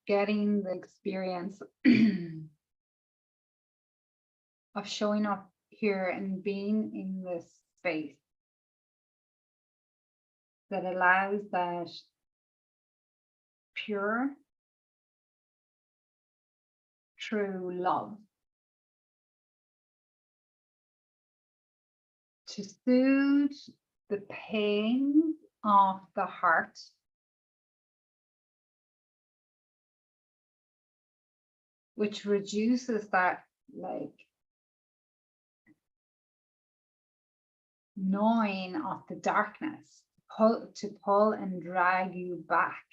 getting the experience of showing up here and being in this space that allows that pure, true love to soothe the pain of the heart, which reduces that like gnawing of the darkness to pull and drag you back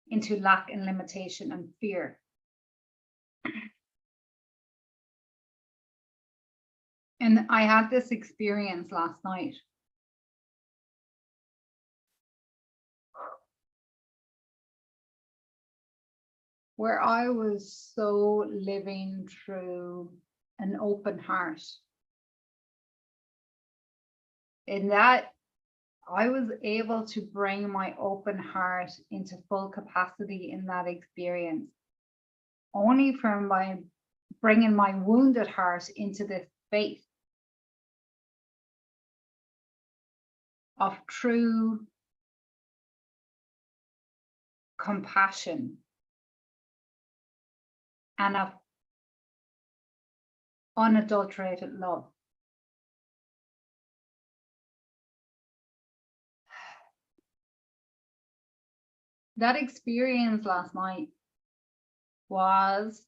into lack and limitation and fear. And I had this experience last night where I was so living through an open heart. In that, I was able to bring my open heart into full capacity in that experience, only from by bringing my wounded heart into this space of true compassion and of unadulterated love. That experience last night was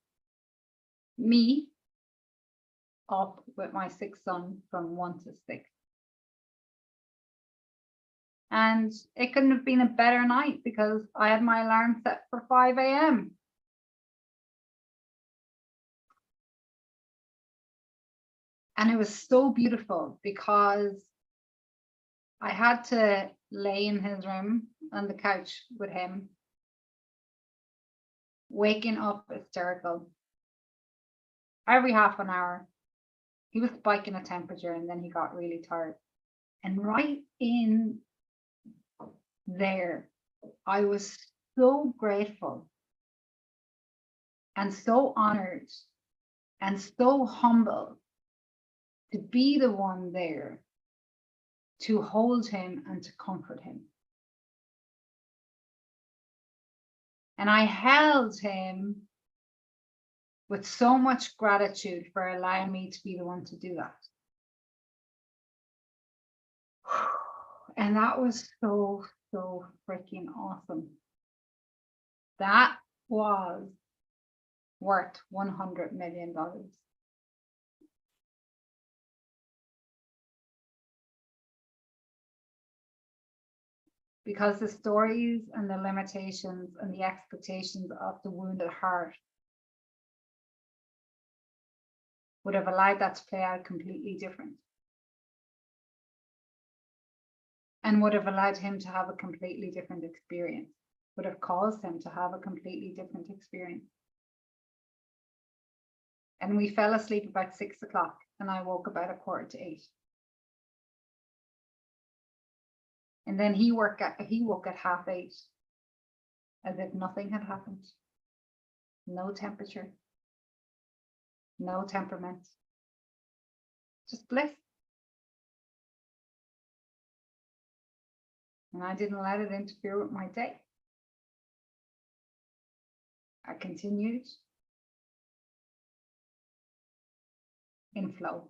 me up with my sixth son from 1 to 6. And it couldn't have been a better night because I had my alarm set for 5 a.m. And it was so beautiful because I had to lay in his room on the couch with him, waking up hysterical. Every half an hour, he was spiking a temperature and then he got really tired. And right in there, I was so grateful and so honored and so humble to be the one there to hold him and to comfort him. And I held him with so much gratitude for allowing me to be the one to do that. And that was so freaking awesome. That was worth $100 million. Because the stories and the limitations and the expectations of the wounded heart would have allowed that to play out completely different. And would have allowed him to have a completely different experience, would have caused him to have a completely different experience. And we fell asleep about 6 o'clock and I woke about 7:45. And then he woke at 8:30, as if nothing had happened. No temperature, no temperament, just bliss. And I didn't let it interfere with my day. I continued in flow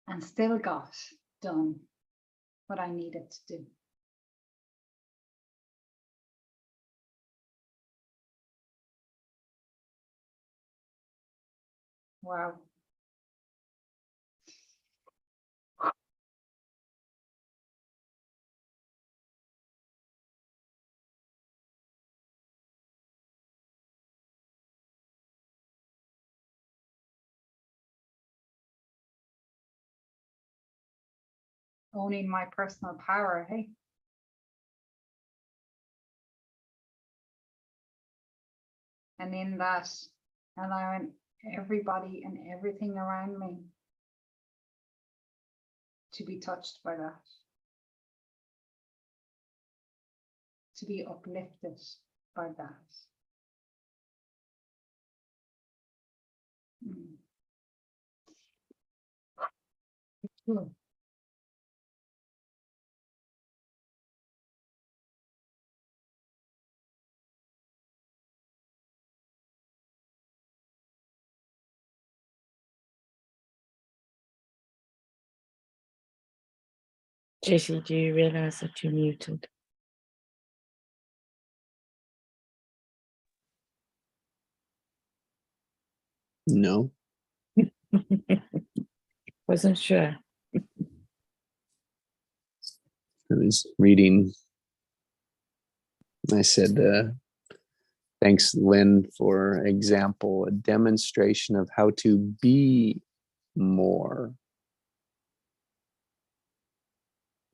and still got done what I needed to do. Wow. Owning my personal power, hey. And in that, allowing everybody and everything around me to be touched by that. to be uplifted by that. Mm. JC, do you realize that you're muted? No. Wasn't sure. I was reading. I said, thanks, Lynn, for example, a demonstration of how to be more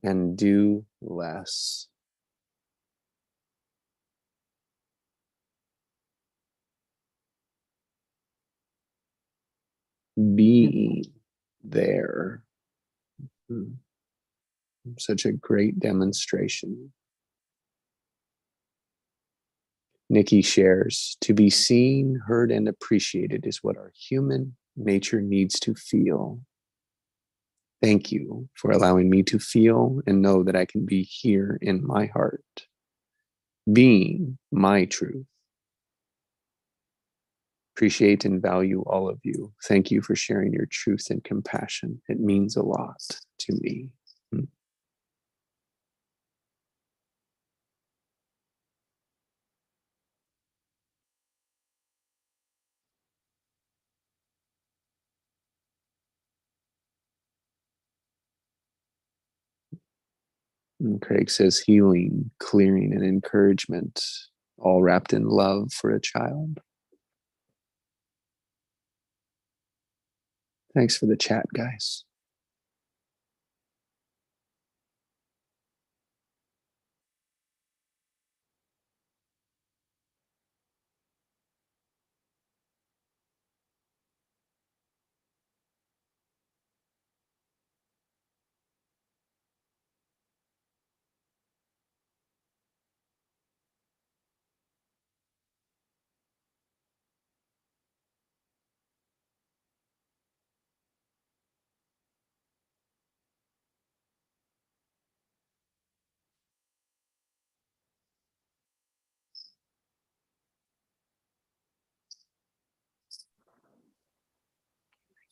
and do less. Being there. Such a great demonstration. Nikki shares, to be seen, heard, and appreciated is what our human nature needs to feel. Thank you for allowing me to feel and know that I can be here in my heart, being my truth. Appreciate and value all of you. Thank you for sharing your truth and compassion. It means a lot to me. And Craig says healing, clearing, and encouragement, all wrapped in love for a child. Thanks for the chat, guys.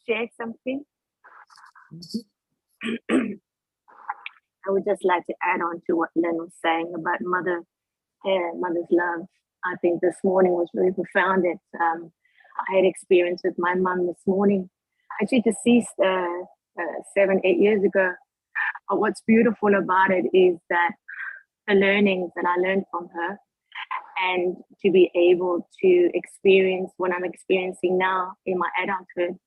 Share something? I would just like to add on to what Lynn was saying about mother's love. I think this morning was really profound. I had experience with my mum this morning. Actually deceased 7, 8 years ago. But what's beautiful about it is that the learnings that I learned from her, and to be able to experience what I'm experiencing now in my adulthood.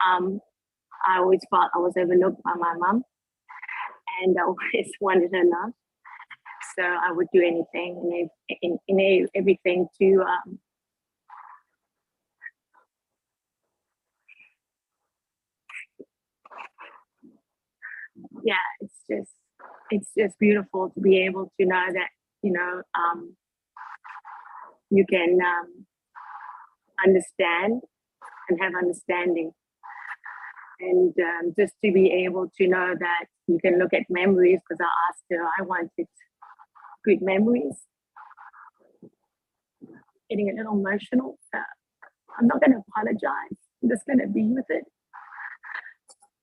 I always felt I was overlooked by my mum, and I always wanted her love. So I would do anything and everything to yeah, it's just beautiful to be able to know that, you can understand and have understanding. And just to be able to know that you can look at memories, because I asked her, I wanted good memories. Getting a little emotional. I'm not going to apologize. I'm just going to be with it.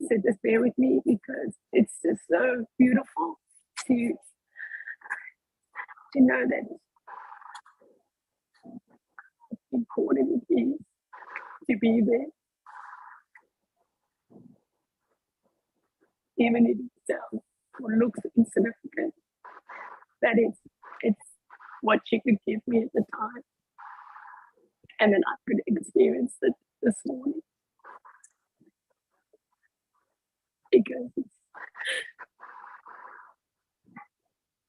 So just bear with me, because it's just so beautiful to know that important it is to be there. Even if it sounds or looks insignificant, that it's what she could give me at the time. And then I could experience it this morning. Because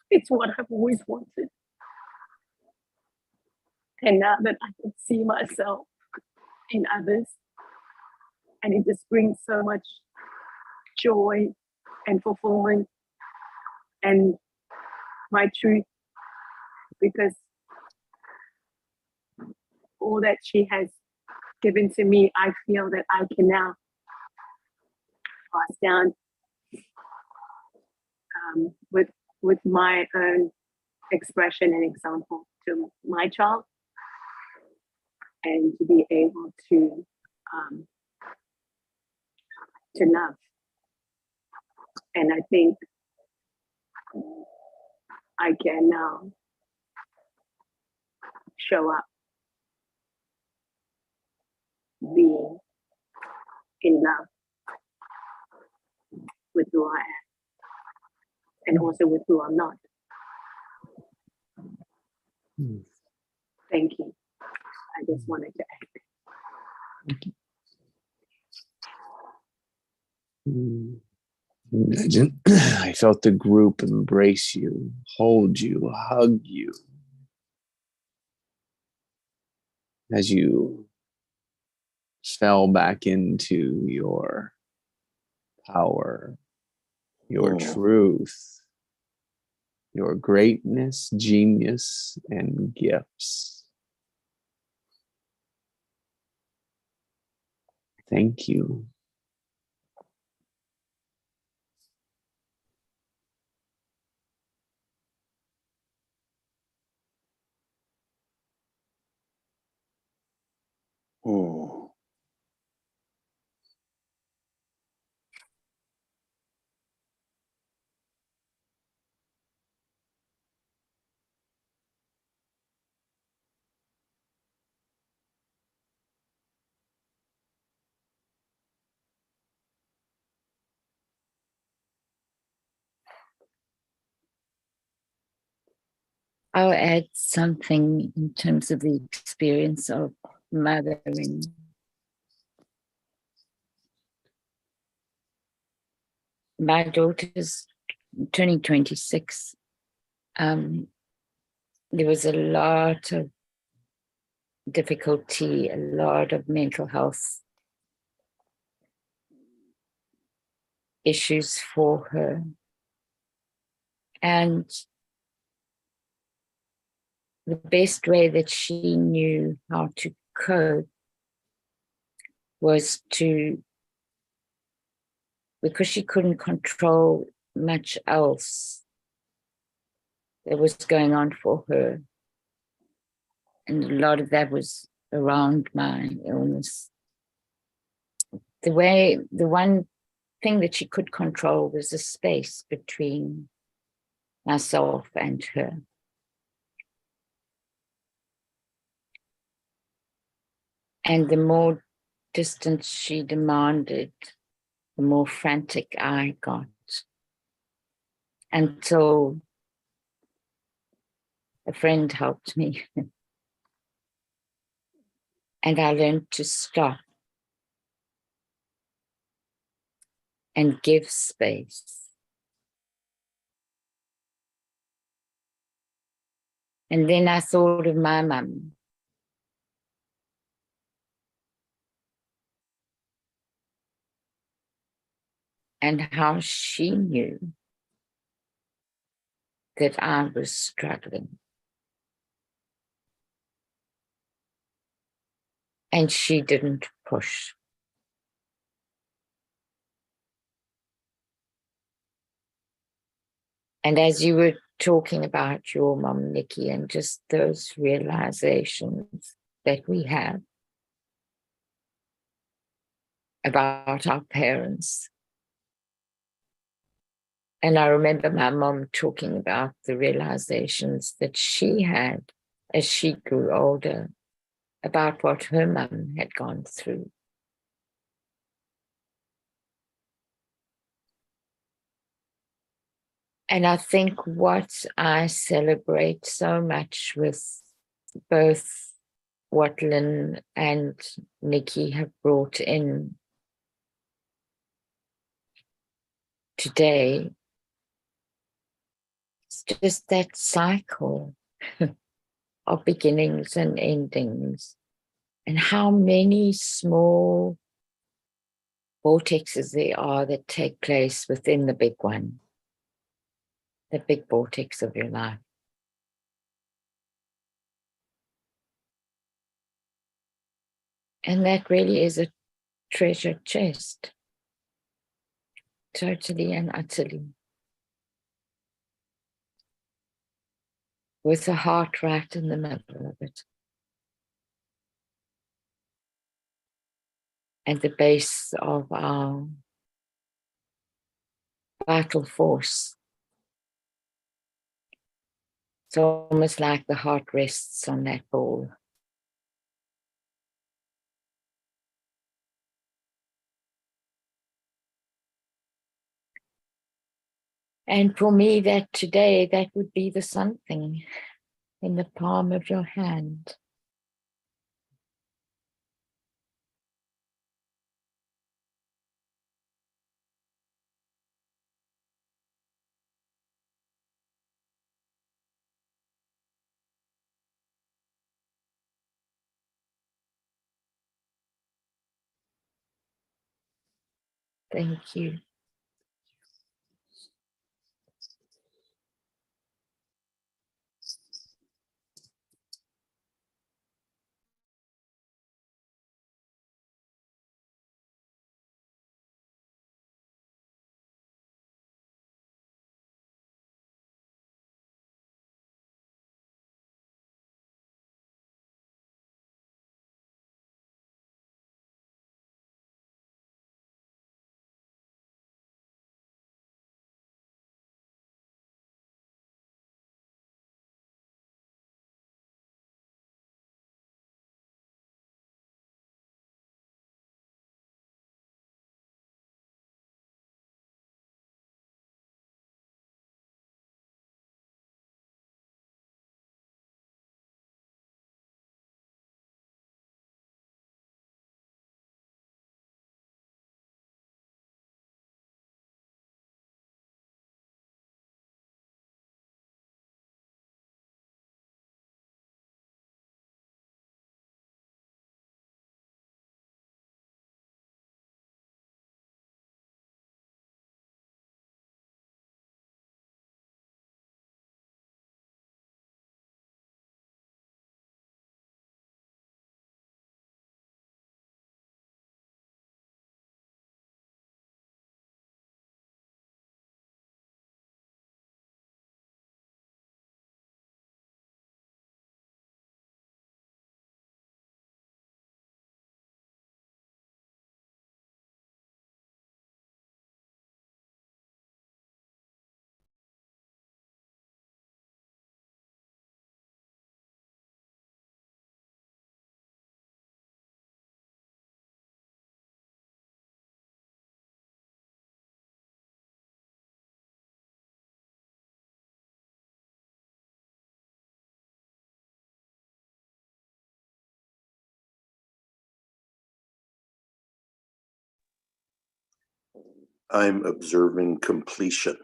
it's what I've always wanted. And now that I can see myself in others, and it just brings so much joy and fulfillment, and my truth because all that she has given to me, I feel that I can now pass down with my own expression and example to my child, and to be able to love. And I think I can now show up being in love with who I am and also with who I'm not. Thank you. I just wanted to add. Imagine I felt the group embrace you, hold you, hug you as you fell back into your power, your truth, your greatness, genius, and gifts. Thank you. I'll add something in terms of the experience of mothering. My daughter's turning 26. There was a lot of difficulty, a lot of mental health issues for her. And the best way that she knew how to cope was to, because she couldn't control much else that was going on for her. And a lot of that was around my illness. The one thing that she could control was the space between myself and her. And the more distance she demanded, the more frantic I got. Until a friend helped me. And I learned to stop and give space. And then I thought of my mum. And how she knew that I was struggling. And she didn't push. And as you were talking about your mum, Nikki, and just those realizations that we have about our parents. And I remember my mom talking about the realizations that she had as she grew older about what her mum had gone through. And I think what I celebrate so much with both what Lynn and Nikki have brought in today, it's just that cycle of beginnings and endings, and how many small vortexes there are that take place within the big one, the big vortex of your life. And that really is a treasure chest. Totally and utterly. With a heart right in the middle of it. At the base of our vital force. It's almost like the heart rests on that ball. And for me, that today, that would be the something in the palm of your hand. Thank you. I'm observing completion.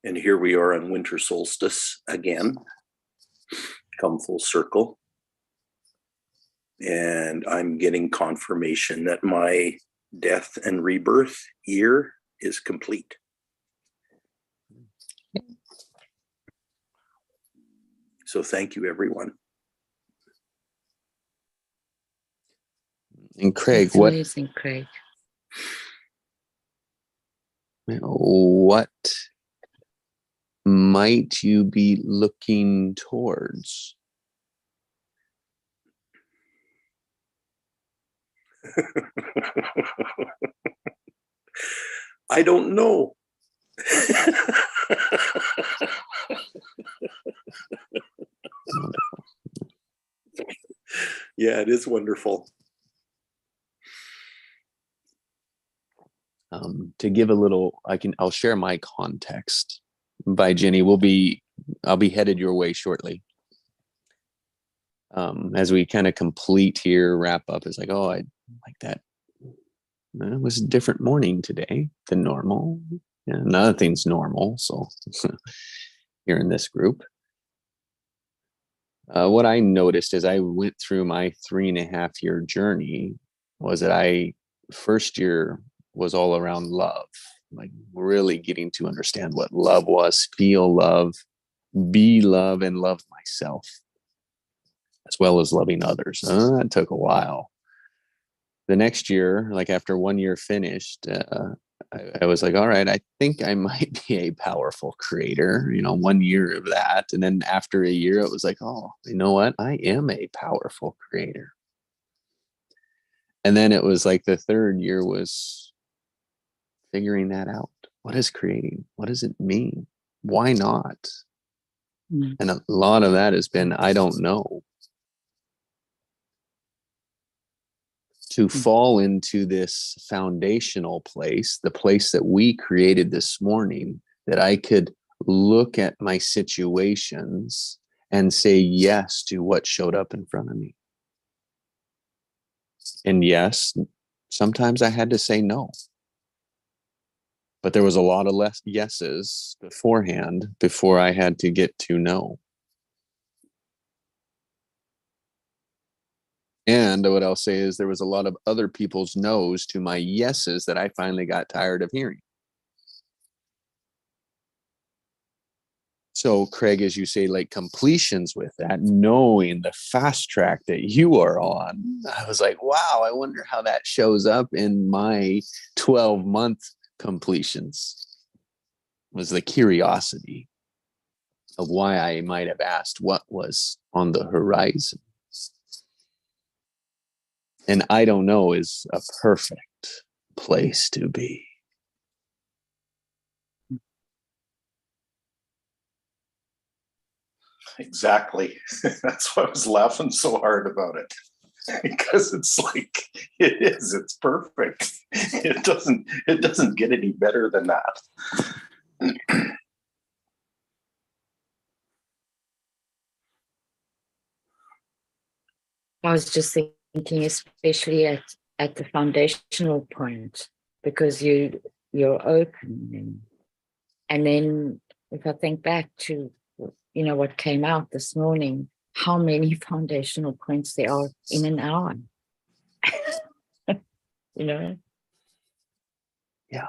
And here we are on winter solstice again, come full circle. And I'm getting confirmation that my death and rebirth year is complete. So thank you, everyone. And Craig, It's what amazing, Craig. might you be looking towards? I don't know. Yeah, it is wonderful. To give a little, I'll share my context. By Jenny, I'll be headed your way shortly. As we kind of complete here, wrap up, it's like, oh, I like that. It was a different morning today than normal. Yeah, nothing's normal. So here in this group, what I noticed as I went through my 3.5-year journey was that first year was all around love, like really getting to understand what love was, feel love, be love, and love myself, as well as loving others. That took a while. The next year, like after 1 year finished, I was like, all right, I think I might be a powerful creator, 1 year of that. And then after a year, it was like, oh, you know what? I am a powerful creator. And then it was like the third year was figuring that out. What is creating? What does it mean? Why not? Mm. And a lot of that has been, I don't know. To fall into this foundational place, the place that we created this morning, that I could look at my situations and say yes to what showed up in front of me. And yes, sometimes I had to say no. But there was a lot of less yeses beforehand before I had to get to no. And what I'll say is there was a lot of other people's no's to my yeses that I finally got tired of hearing. So, Craig, as you say, like completions with that, knowing the fast track that you are on, I was like, wow, I wonder how that shows up in my 12-month completions. Was the curiosity of why I might have asked what was on the horizon. And I don't know is a perfect place to be. Exactly. That's why I was laughing so hard about it. Because it's like, it's perfect. It doesn't get any better than that. I was just thinking, especially at the foundational point, because you're open, and then if I think back to what came out this morning, how many foundational points there are in an hour. Yeah.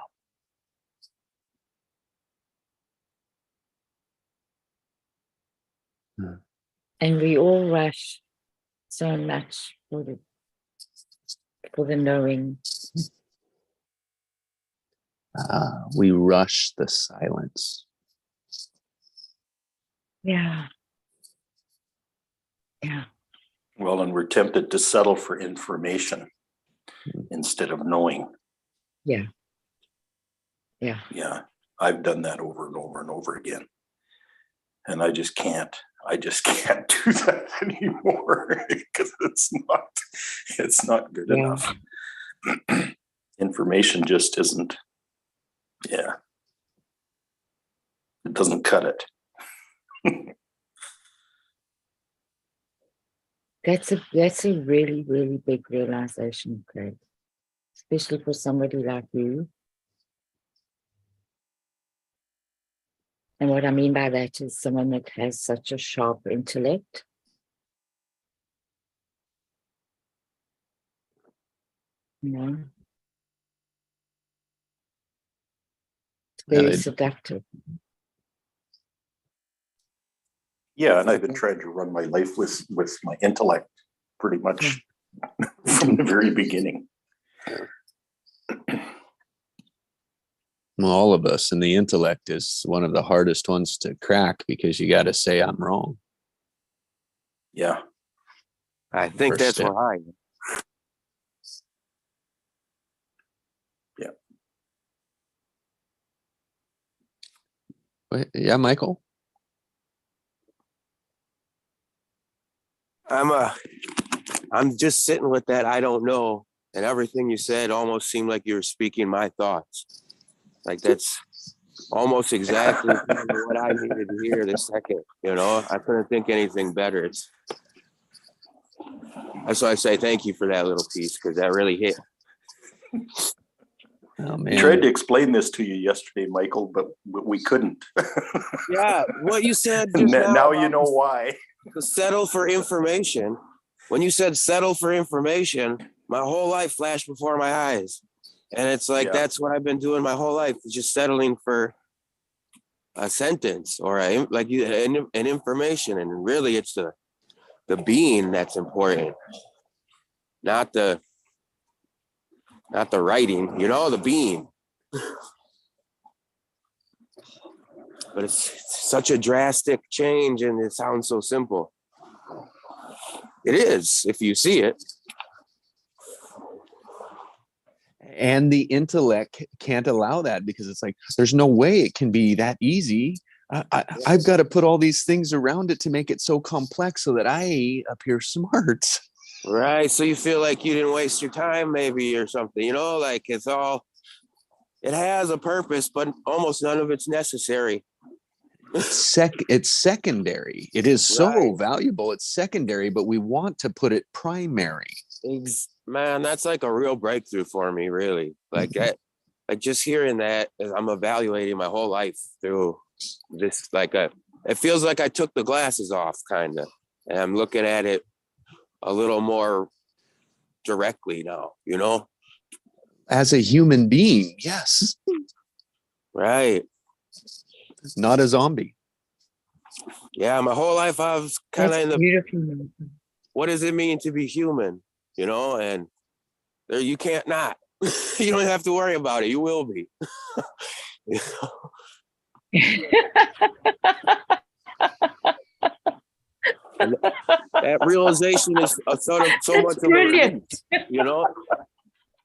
And we all rush so much for the knowing. We rush the silence. Yeah. Well, and we're tempted to settle for information instead of knowing. Yeah. Yeah. I've done that over and over and over again. And I just can't do that anymore because it's not good enough. Information just isn't. Yeah. It doesn't cut it. That's a really, really big realization, Craig, especially for somebody like you. And what I mean by that is someone that has such a sharp intellect. It's very seductive. Yeah, and I've been trying to run my life with my intellect pretty much from the very beginning. Well, all of us, and the intellect is one of the hardest ones to crack because you got to say I'm wrong. Yeah. I think First that's step. where I am. Yeah, Michael. I'm just sitting with that. I don't know. And everything you said almost seemed like you were speaking my thoughts. Like that's almost exactly what I needed to hear this second. You know, I couldn't think anything better. That's why I say thank you for that little piece, because that really hit. Oh We man. tried to explain this to you yesterday, Michael, but we couldn't. Yeah, what you said just Now you about know why. to settle for information. When you said settle for information, my whole life flashed before my eyes. And it's like, Yeah. that's what I've been doing my whole life, just settling for a sentence or an information. And really it's the being that's important, not the writing, you know, the being. But it's such a drastic change and it sounds so simple. It is, if you see it. And the intellect can't allow that because it's like, there's no way it can be that easy. I've got to put all these things around it to make it so complex so that I appear smart. Right. So you feel like you didn't waste your time maybe or something, you know, like it has a purpose, but almost none of it's necessary. It's secondary. It is so Right. valuable. It's secondary, but we want to put it primary. Man, that's like a real breakthrough for me, really. Like just hearing that, I'm evaluating my whole life through this, it feels like I took the glasses off kind of, and I'm looking at it a little more directly now, you know? As a human being, yes. Right. Not a zombie. Yeah, my whole life I was kind of That's in the, beautiful. Malcolm. what does it mean to be human? You know, and there you can't not. You don't have to worry about it. You will be. You know? And that realization is so That's much of a relief, brilliant. you know.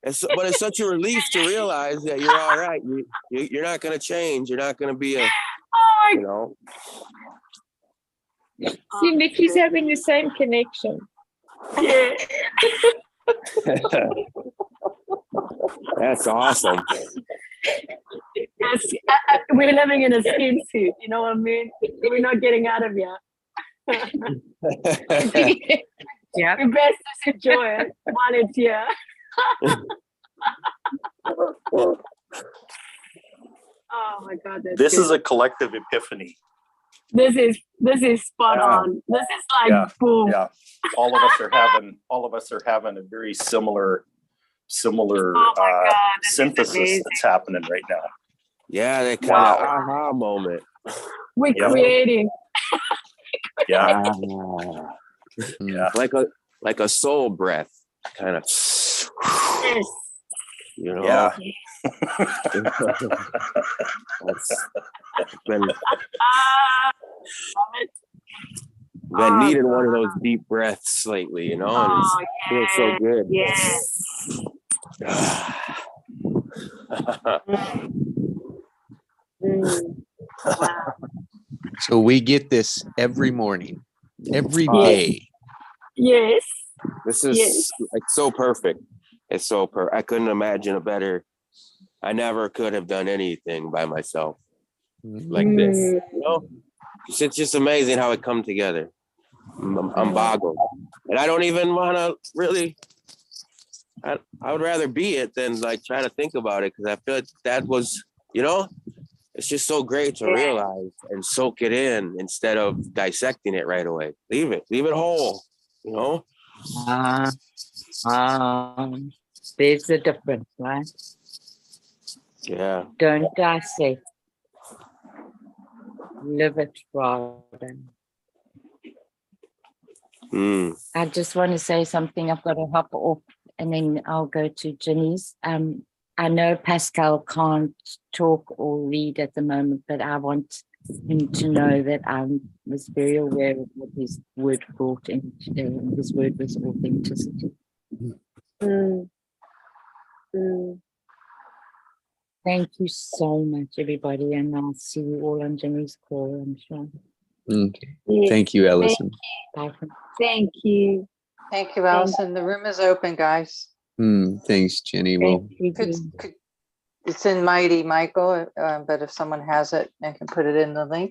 But it's such a relief to realize that you're all right. You're not going to change. You're not going to be you know. See, Nikki's having the same connection. Yeah. That's awesome. Yes, we're living in a skin suit. You know what I mean? We're not getting out of here. Yeah. We best just enjoy it while it's here. Oh my God, that's This good. is a collective epiphany. This is spot Yeah. on. This is like Yeah. boom. Yeah, all of us are having a very similar Oh my God, this is synthesis amazing. that's happening right now. Yeah, that kind Wow. of aha moment. We're Yeah. creating. Yeah, Yeah. Like a soul breath, kind of. Yes. You know. yeah. It's been Love it. been Oh, needing one of those deep breaths lately, you know, and Oh, it feels so good. yes. Mm. Wow. So we get this every morning, every Yes. day. Yes. This is Yes. like so perfect. It's so I couldn't imagine a better. I never could have done anything by myself like this. Mm. You know, it's just amazing how it come together. I'm boggled, and I don't even want to really. I would rather be it than like try to think about it, because I feel like that was, you know, it's just so great to realize and soak it in instead of dissecting it right away. Leave it whole, you know. There's the difference, right? Yeah. Don't dissect. Live it rather. I just want to say something. I've got to hop off and then I'll go to Janice. I know Pascal can't talk or read at the moment, but I want him to know that I was very aware of what his word brought in today, and his word was authenticity. Mm. Mm. Thank you so much, everybody. And I'll see you all on Jimmy's call, I'm sure. Okay. Yes, Thank you, Ellison. Bye for thank you. Thank you, Allison. The room is open, guys. Thanks, Jenny. Well, It's in Mighty, Michael, but if someone has it, I can put it in the link.